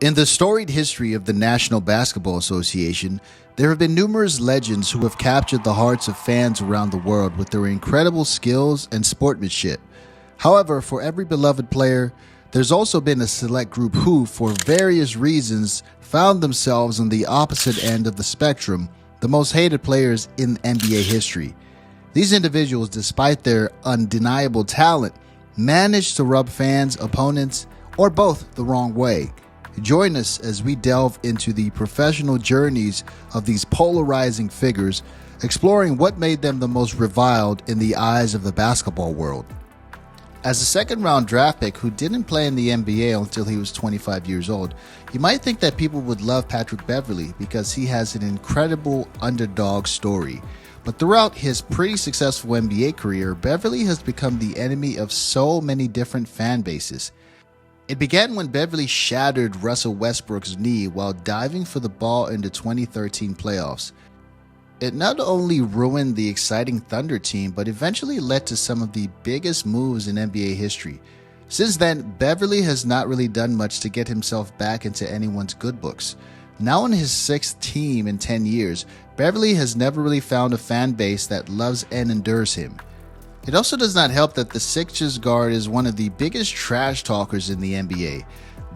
In the storied history of the National Basketball Association, there have been numerous legends who have captured the hearts of fans around the world with their incredible skills and sportsmanship. However, for every beloved player, there's also been a select group who, for various reasons, found themselves on the opposite end of the spectrum, the most hated players in NBA history. These individuals, despite their undeniable talent, managed to rub fans, opponents, or both the wrong way. Join us as we delve into the professional journeys of these polarizing figures, exploring what made them the most reviled in the eyes of the basketball world. As a second-round draft pick who didn't play in the NBA until he was 25 years old, you might think that people would love Patrick Beverley because he has an incredible underdog story. But throughout his pretty successful NBA career, Beverley has become the enemy of so many different fan bases. It began when Beverley shattered Russell Westbrook's knee while diving for the ball in the 2013 playoffs. It not only ruined the exciting Thunder team, but eventually led to some of the biggest moves in NBA history. Since then, Beverley has not really done much to get himself back into anyone's good books. Now on his sixth team in 10 years, Beverley has never really found a fan base that loves and endures him. It also does not help that the Sixers guard is one of the biggest trash talkers in the NBA.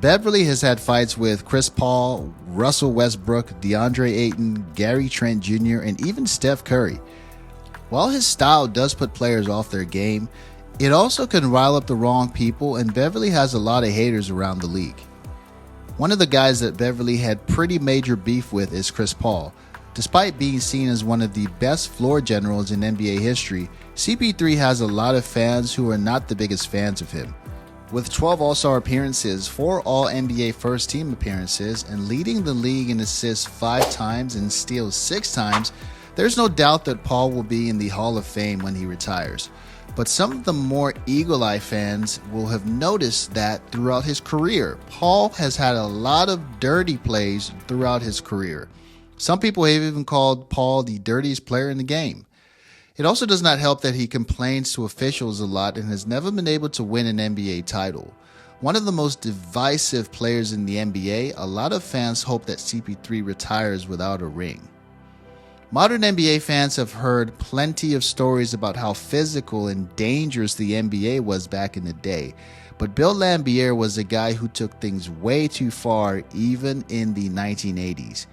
Beverley has had fights with Chris Paul, Russell Westbrook, DeAndre Ayton, Gary Trent Jr., and even Steph Curry. While his style does put players off their game, it also can rile up the wrong people, and Beverley has a lot of haters around the league. One of the guys that Beverley had pretty major beef with is Chris Paul. Despite being seen as one of the best floor generals in NBA history, CP3 has a lot of fans who are not the biggest fans of him. With 12 All-Star appearances, 4 All-NBA first-team appearances, and leading the league in assists 5 times and steals 6 times, there's no doubt that Paul will be in the Hall of Fame when he retires. But some of the more eagle-eye fans will have noticed that throughout his career, Paul has had a lot of dirty plays throughout his career. Some people have even called Paul the dirtiest player in the game. It also does not help that he complains to officials a lot and has never been able to win an NBA title. One of the most divisive players in the NBA, a lot of fans hope that CP3 retires without a ring. Modern NBA fans have heard plenty of stories about how physical and dangerous the NBA was back in the day, but Bill Laimbeer was a guy who took things way too far even in the 1980s.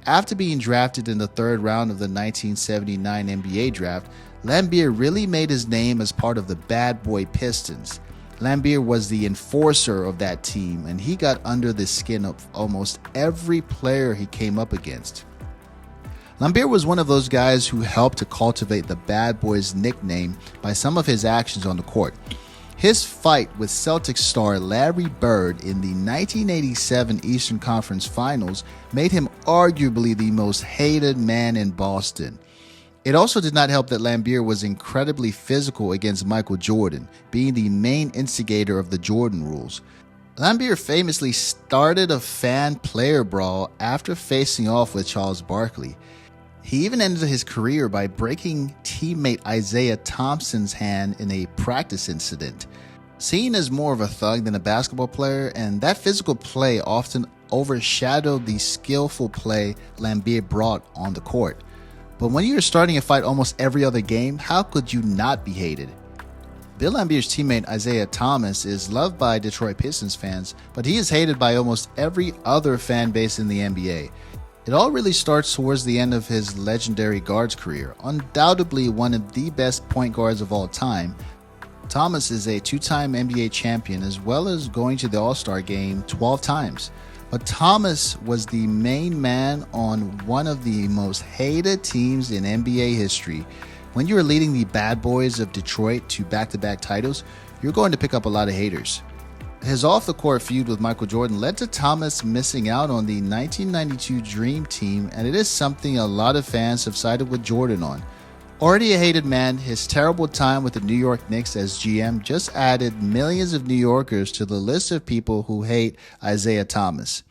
After being drafted in the third round of the 1979 NBA draft, Laimbeer really made his name as part of the Bad Boy Pistons. Laimbeer was the enforcer of that team, and he got under the skin of almost every player he came up against. Laimbeer was one of those guys who helped to cultivate the Bad Boys nickname by some of his actions on the court. His fight with Celtics star Larry Bird in the 1987 Eastern Conference Finals made him arguably the most hated man in Boston. It also did not help that Laimbeer was incredibly physical against Michael Jordan, being the main instigator of the Jordan rules. Laimbeer famously started a fan-player brawl after facing off with Charles Barkley. He even ended his career by breaking teammate Isaiah Thompson's hand in a practice incident. Seen as more of a thug than a basketball player, and that physical play often overshadowed the skillful play Laimbeer brought on the court. But when you're starting a fight almost every other game, how could you not be hated? Bill Laimbeer's teammate Isaiah Thomas is loved by Detroit Pistons fans, but he is hated by almost every other fan base in the NBA. It all really starts towards the end of his legendary guards career. Undoubtedly one of the best point guards of all time, Thomas is a 2-time NBA champion as well as going to the All-Star game 12 times. But Thomas was the main man on one of the most hated teams in NBA history. When you are leading the Bad Boys of Detroit to back-to-back titles, you're going to pick up a lot of haters. His off-the-court feud with Michael Jordan led to Thomas missing out on the 1992 Dream Team, and it is something a lot of fans have sided with Jordan on. Already a hated man, his terrible time with the New York Knicks as GM just added millions of New Yorkers to the list of people who hate Isaiah Thomas.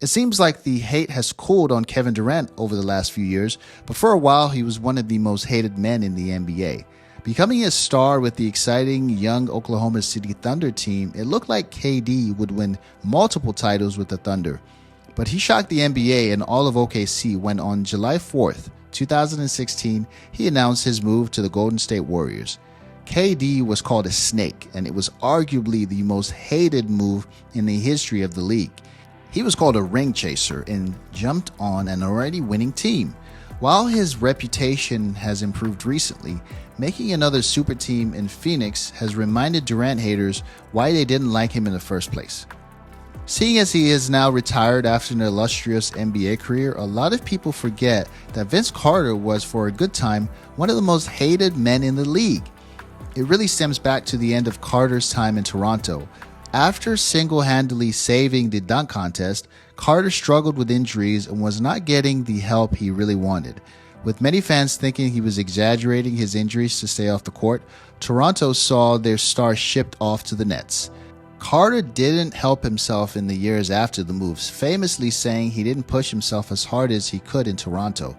It seems like the hate has cooled on Kevin Durant over the last few years, but for a while he was one of the most hated men in the NBA. Becoming a star with the exciting young Oklahoma City Thunder team, it looked like KD would win multiple titles with the Thunder. But he shocked the NBA and all of OKC when on July 4th, 2016, he announced his move to the Golden State Warriors. KD was called a snake, and it was arguably the most hated move in the history of the league. He was called a ring chaser and jumped on an already winning team. While his reputation has improved recently, making another super team in Phoenix has reminded Durant haters why they didn't like him in the first place. Seeing as he is now retired after an illustrious NBA career, a lot of people forget that Vince Carter was, for a good time, one of the most hated men in the league. It really stems back to the end of Carter's time in Toronto. After single-handedly saving the dunk contest, Carter struggled with injuries and was not getting the help he really wanted. With many fans thinking he was exaggerating his injuries to stay off the court, Toronto saw their star shipped off to the Nets. Carter didn't help himself in the years after the moves, famously saying he didn't push himself as hard as he could in Toronto.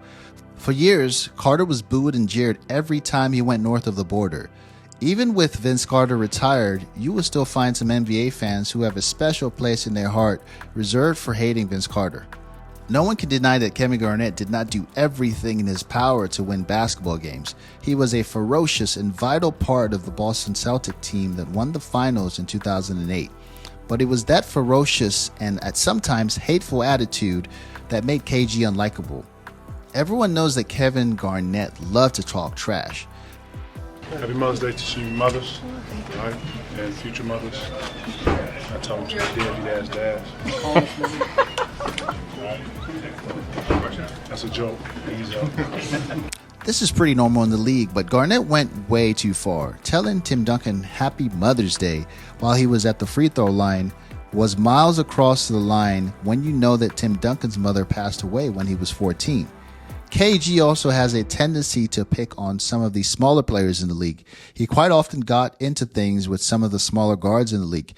For years, Carter was booed and jeered every time he went north of the border. Even with Vince Carter retired, you will still find some NBA fans who have a special place in their heart reserved for hating Vince Carter. No one can deny that Kevin Durant did not do everything in his power to win basketball games. He was a ferocious and vital part of the Boston Celtics team that won the finals in 2008. But it was that ferocious and at sometimes hateful attitude that made KG unlikable. Everyone knows that Kevin Garnett loved to talk trash. Happy Mother's Day to you mothers, right? And future mothers. I told them deadbeat ass dads. That's a joke. Easy up. This is pretty normal in the league, but Garnett went way too far. Telling Tim Duncan Happy Mother's Day while he was at the free throw line was miles across the line when you know that Tim Duncan's mother passed away when he was 14. KG also has a tendency to pick on some of the smaller players in the league. He quite often got into things with some of the smaller guards in the league.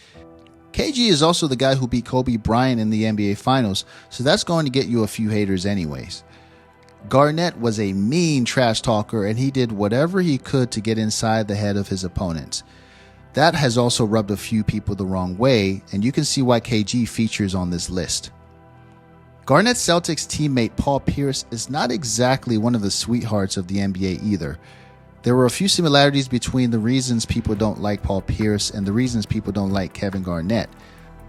KG is also the guy who beat Kobe Bryant in the NBA Finals, so that's going to get you a few haters anyways. Garnett was a mean trash talker, and he did whatever he could to get inside the head of his opponents. That has also rubbed a few people the wrong way, and you can see why KG features on this list. Garnett's Celtics teammate Paul Pierce is not exactly one of the sweethearts of the NBA either. There were a few similarities between the reasons people don't like Paul Pierce and the reasons people don't like Kevin Garnett.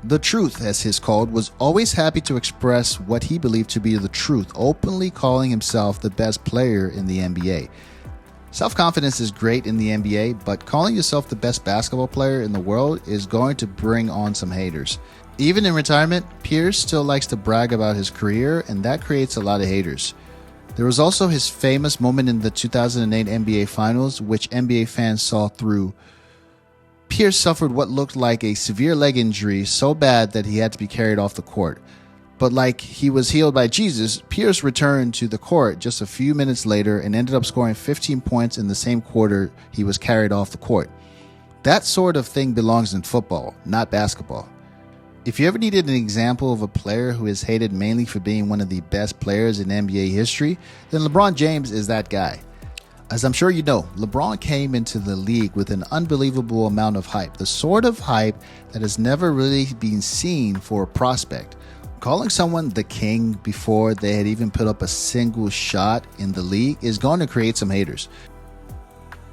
The Truth, as he's called, was always happy to express what he believed to be the truth, openly calling himself the best player in the NBA. Self-confidence is great in the NBA, but calling yourself the best basketball player in the world is going to bring on some haters. Even in retirement, Pierce still likes to brag about his career, and that creates a lot of haters. There was also his famous moment in the 2008 NBA Finals, which NBA fans saw through. Pierce suffered what looked like a severe leg injury so bad that he had to be carried off the court. But like he was healed by Jesus, Pierce returned to the court just a few minutes later and ended up scoring 15 points in the same quarter he was carried off the court. That sort of thing belongs in football, not basketball. If you ever needed an example of a player who is hated mainly for being one of the best players in NBA history, then LeBron James is that guy. As I'm sure you know, LeBron came into the league with an unbelievable amount of hype, the sort of hype that has never really been seen for a prospect. Calling someone the king before they had even put up a single shot in the league is going to create some haters.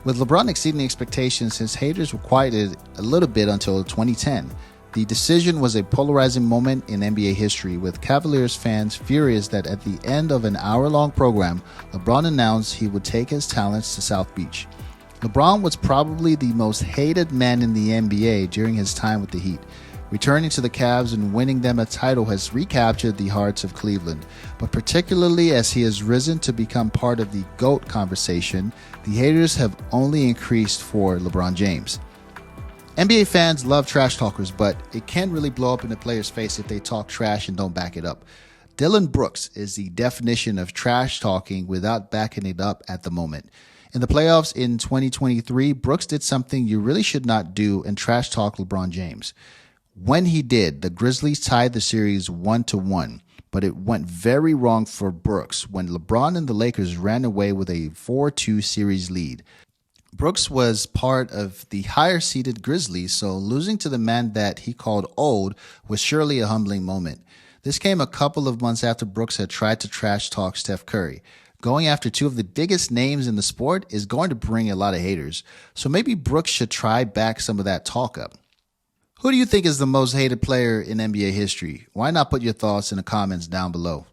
With LeBron exceeding expectations, his haters were quieted a little bit until 2010. The decision was a polarizing moment in NBA history, with Cavaliers fans furious that at the end of an hour-long program, LeBron announced he would take his talents to South Beach. LeBron was probably the most hated man in the NBA during his time with the Heat. Returning to the Cavs and winning them a title has recaptured the hearts of Cleveland, but particularly as he has risen to become part of the GOAT conversation, the haters have only increased for LeBron James. NBA fans love trash talkers, but it can really blow up in a player's face if they talk trash and don't back it up. Dillon Brooks is the definition of trash talking without backing it up at the moment. In the playoffs in 2023, Brooks did something you really should not do and trash talk LeBron James. When he did, the Grizzlies tied the series 1-1, but it went very wrong for Brooks when LeBron and the Lakers ran away with a 4-2 series lead. Brooks was part of the higher-seeded Grizzlies, so losing to the man that he called old was surely a humbling moment. This came a couple of months after Brooks had tried to trash talk Steph Curry. Going after two of the biggest names in the sport is going to bring a lot of haters, so maybe Brooks should try back some of that talk up. Who do you think is the most hated player in NBA history? Why not put your thoughts in the comments down below?